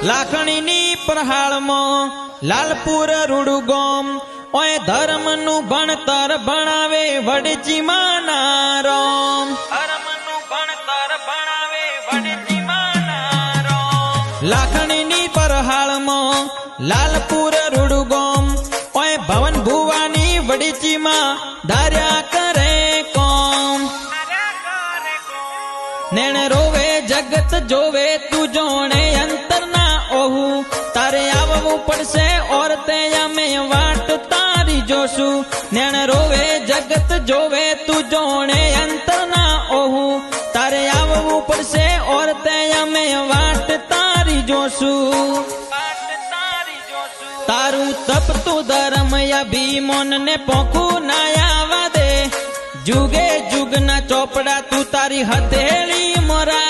લાખણીની પ્રહાળમાં લાલપુર રૂડું ગોમ ઓય ધર્મનું ભણતર ભણાવે વડચીમાં નારોમ ધર્મનું ભણતર ભણાવે વડચીમાં નારોમ લાખણીની પ્રહાળમાં લાલપુર રૂડું ગોમ ઓય ભવન ભુવાની વડચીમાં ધાર્યા કરે કોમ નેણ રોવે જગત જોવે તું જોણે અંતરના ઓહુ તારે આવવું પડશે ઓરતે અમે વાટ તારી જોશું નેણ રોવે જગત જોવે તું જોણે અંતરના ઓહુ તારે આવવું પડશે ઓરતે અમે વાટ તારી જોશું તારું તપતું ધર્મ અભિમન ને પોખું ના આવવા દે જુગે જુગના ચોપડા તું તારી હથેળી મોરા